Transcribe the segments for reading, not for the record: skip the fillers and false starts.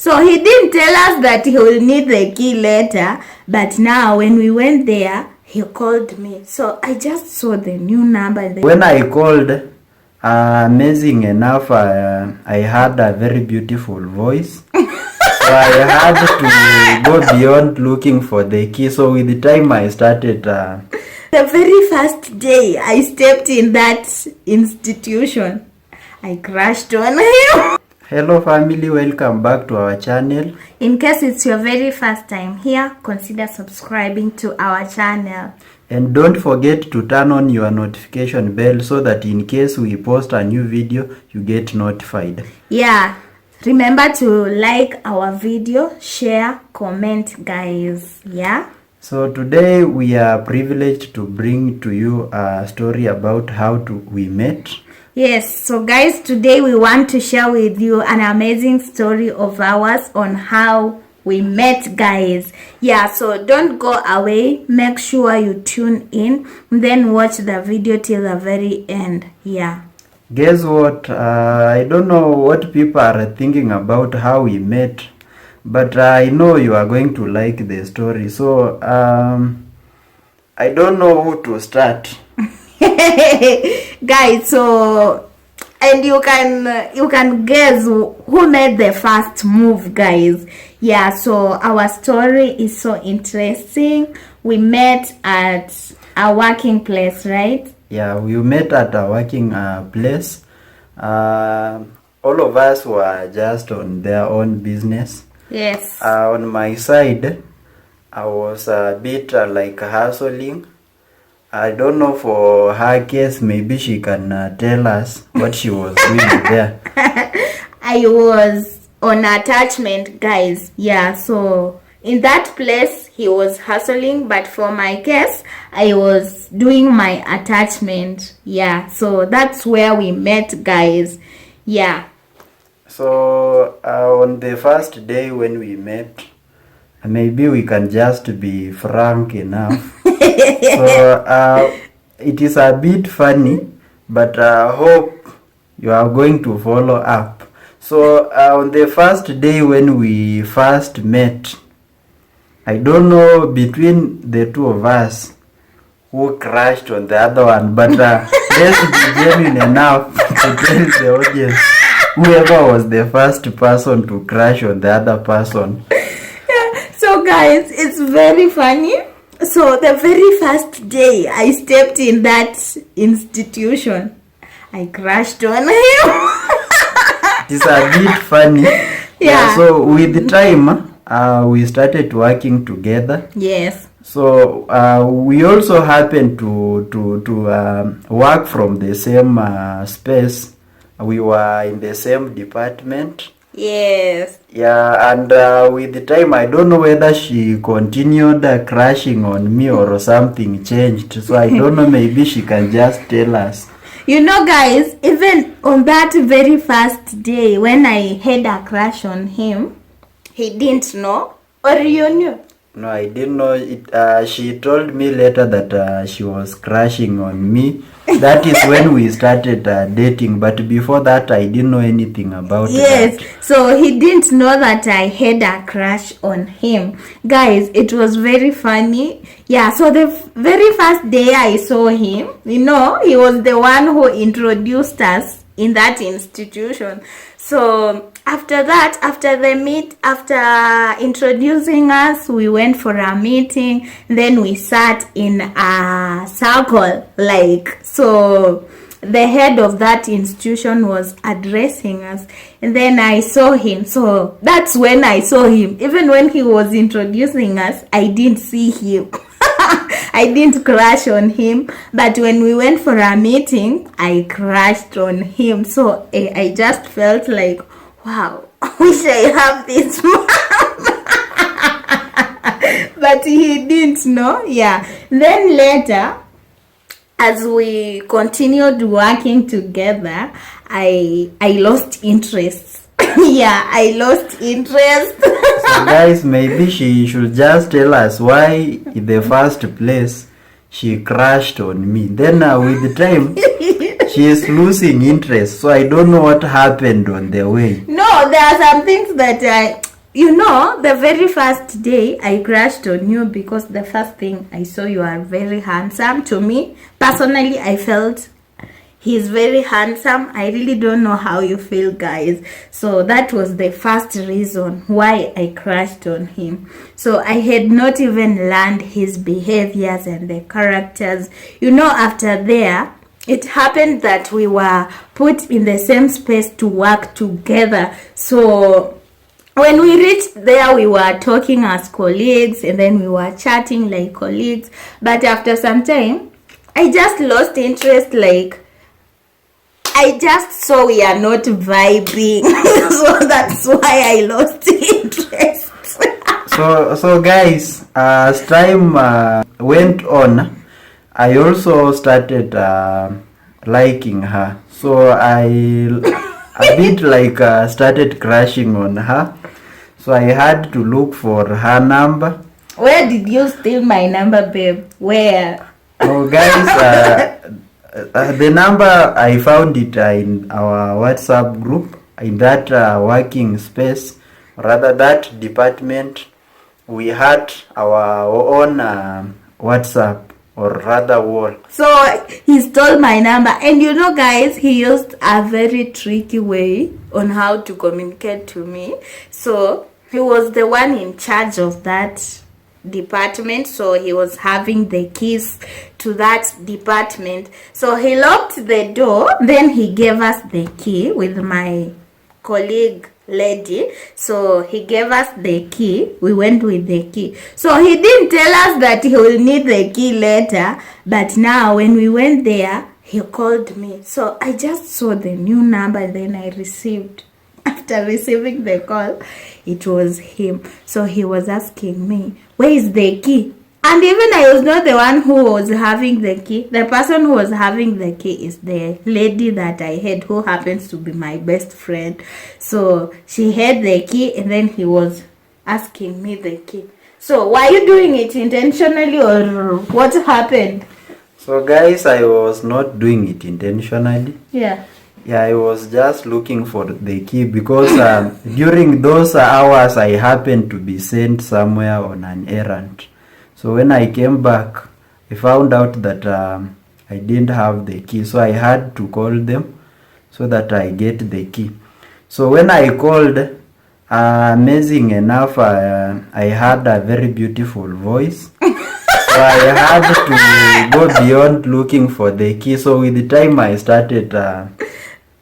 So he didn't tell us that he will need the key later, but now when we went there, he called me. So I just saw the new number. When I called, amazing enough, I had a very beautiful voice. So I had to go beyond looking for the key. So with the time I started... the very first day I stepped in that institution, I crashed on him. Hello family, welcome back to our channel. In case it's your very first time here, consider subscribing to our channel. And don't forget to turn on your notification bell so that in case we post a new video, you get notified. Yeah, remember to like our video, share, comment guys. Yeah. So today we are privileged to bring to you a story about how we met. Yes, so guys, today we want to share with you an amazing story of ours on how we met, guys. Yeah, so don't go away. Make sure you tune in, then watch the video till the very end. Yeah. Guess what? I don't know what people are thinking about how we met, but I know you are going to like the story. So I don't know who to start. Guys, so and you can guess who made the first move, guys. Yeah, so our story is so interesting. We met at a working place, right? Yeah, we met at a working place. All of us were just on their own business. Yes. On my side, I was a bit like hustling. I don't know for her case, maybe she can tell us what she was doing there. I was on attachment, guys. Yeah, so in that place he was hustling, but for my case I was doing my attachment. Yeah, so that's where we met, guys. Yeah. So on the first day when we met, maybe we can just be frank enough. So it is a bit funny, but hope you are going to follow up. So on the first day when we first met, I don't know between the two of us who crashed on the other one, but let's be genuine enough to tell the audience whoever was the first person to crash on the other person. So guys, it's very funny. So the very first day I stepped in that institution, I crashed on him. It's a bit funny. Yeah. So with the time, we started working together. Yes. So we also happened to work from the same space. We were in the same department. Yes. Yeah, and with the time, I don't know whether she continued crashing on me or something changed. So I don't know, maybe she can just tell us. You know, guys, even on that very first day when I had a crush on him, he didn't know, or you knew? No, I didn't know it. She told me later that she was crashing on me. That is when we started dating, but before that I didn't know anything about yes, that. So he didn't know that I had a crush on him. Guys, it was very funny. Yeah, so the very first day I saw him, you know, he was the one who introduced us in that institution. So after that, after introducing us, we went for a meeting. Then we sat in a circle, like, so the head of that institution was addressing us, and then I saw him. So that's when I saw him. Even when he was introducing us, I didn't see him. I didn't crash on him, but when we went for a meeting, I crashed on him. So I just felt like, wow, I wish I have this man. But he didn't know. Yeah. Then later, as we continued working together, I lost interest. Yeah, I lost interest. So guys, maybe she should just tell us why in the first place she crashed on me. Then with the time, she is losing interest. So I don't know what happened on the way. No, there are some things that you know, the very first day I crashed on you because the first thing I saw, you are very handsome. To me personally, I felt he's very handsome. I really don't know how you feel, guys. So that was the first reason why I crashed on him. So I had not even learned his behaviors and the characters. You know, after there, it happened that we were put in the same space to work together. So when we reached there, we were talking as colleagues, and then we were chatting like colleagues. But after some time, I just lost interest. Like, I just saw we are not vibing. So that's why I lost interest. So guys, as time went on, I also started liking her. So I a bit like started crashing on her. So I had to look for her number. Where did you steal my number, babe? Where? Oh guys, the number I found it in our WhatsApp group, in that working space, rather that department. We had our own WhatsApp, or rather wall. So he stole my number, and you know, guys, he used a very tricky way on how to communicate to me. So he was the one in charge of that department, so he was having the keys to that department. So he locked the door, then he gave us the key with my colleague lady. So he gave us the key, we went with the key. So he didn't tell us that he will need the key later, but now when we went there, he called me. So I just saw the new number, and then I received, after receiving the call, it was him. So he was asking me, where is the key? And even I was not the one who was having the key. The person who was having the key is the lady that I had, who happens to be my best friend. So she had the key, and then he was asking me the key. So were you doing it intentionally, or what happened? So guys, I was not doing it intentionally. Yeah, I was just looking for the key because during those hours I happened to be sent somewhere on an errand. So when I came back, I found out that I didn't have the key. So I had to call them so that I get the key. So when I called, amazing enough, I had a very beautiful voice. So I had to go beyond looking for the key. So with the time I started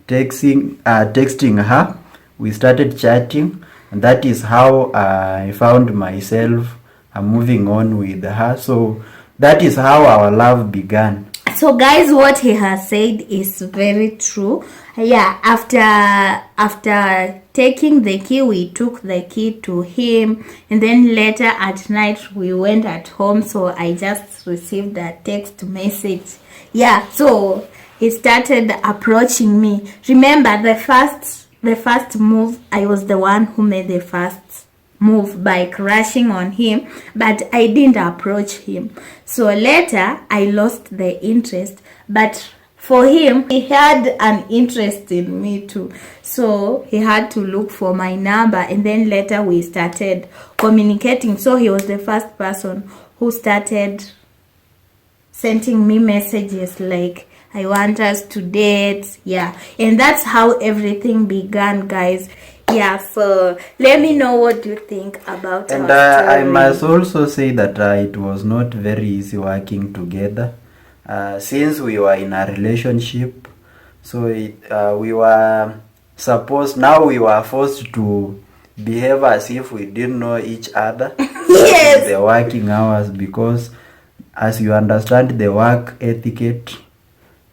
texting her, we started chatting, and that is how I found myself moving on with her. So that is how our love began. So guys, what he has said is very true. Yeah, after taking the key, we took the key to him, and then later at night we went at home. So I just received a text message. Yeah, so he started approaching me. Remember, the first move, I was the one who made the first move by crashing on him, but I didn't approach him. So later I lost the interest, but for him, he had an interest in me too. So he had to look for my number, and then later we started communicating. So he was the first person who started sending me messages like, I want us to date. Yeah, and that's how everything began, guys. Yeah, so let me know what you think about and our story. I must also say that it was not very easy working together since we were in a relationship. So we were forced to behave as if we didn't know each other. Yes. The working hours, because as you understand the work etiquette,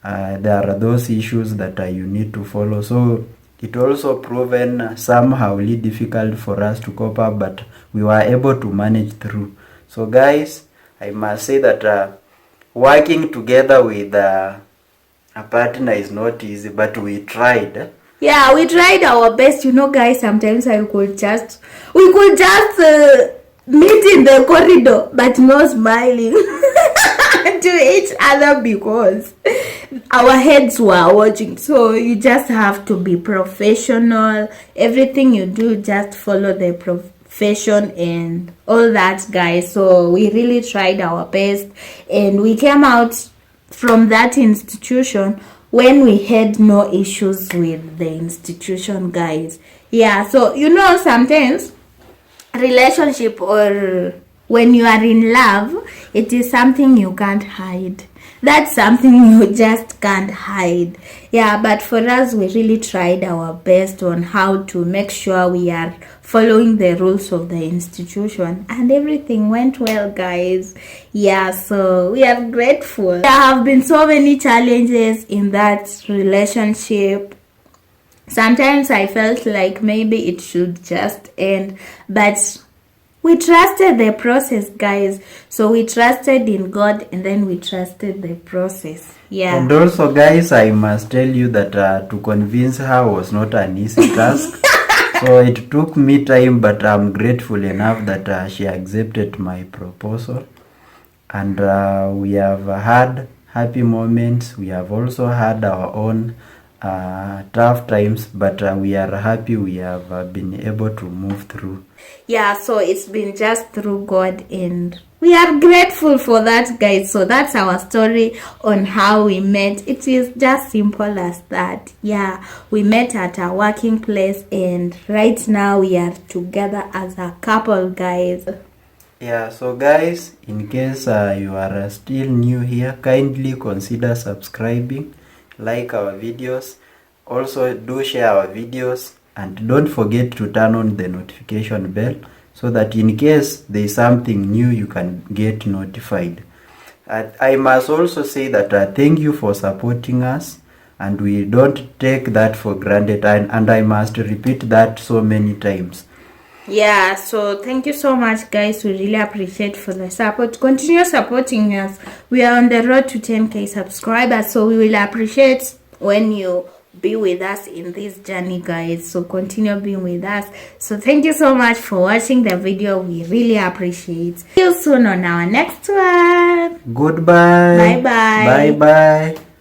there are those issues that you need to follow. So it also proven somehow difficult for us to cope up, but we were able to manage through. So guys, I must say that working together with a partner is not easy, but we tried. Yeah, we tried our best. You know, guys, sometimes we could just meet in the corridor, but no smiling to each other because our heads were watching. So you just have to be professional. Everything you do, just follow the fashion and all that, guys. So we really tried our best, and we came out from that institution when we had no issues with the institution, guys. Yeah, so sometimes relationship, or when you are in love, it is something you can't hide. That's something you just can't hide. Yeah, but for us, we really tried our best on how to make sure we are following the rules of the institution, and everything went well, guys. Yeah, so we are grateful. There have been so many challenges in that relationship. Sometimes I felt like maybe it should just end, but we trusted the process, guys. So we trusted in God, and then we trusted the process. Yeah. And also, guys, I must tell you that to convince her was not an easy task. So it took me time, but I'm grateful enough that she accepted my proposal. And we have had happy moments. We have also had our own tough times, but we are happy we have been able to move through. Yeah, so it's been just through God, and we are grateful for that, guys. So that's our story on how we met. It is just simple as that. Yeah, we met at a working place, and right now we are together as a couple, guys. Yeah, so guys, in case you are still new here, kindly consider subscribing, like our videos, also do share our videos, and don't forget to turn on the notification bell so that in case there is something new, you can get notified. I must also say that thank you for supporting us, and we don't take that for granted, and I must repeat that so many times. Yeah, so thank you so much, guys. We really appreciate for the support. Continue supporting us. We are on the road to 10k subscribers, so we will appreciate when you be with us in this journey, guys. So continue being with us. So thank you so much for watching the video. We really appreciate. See you soon on our next one. Goodbye. Bye bye. Bye bye.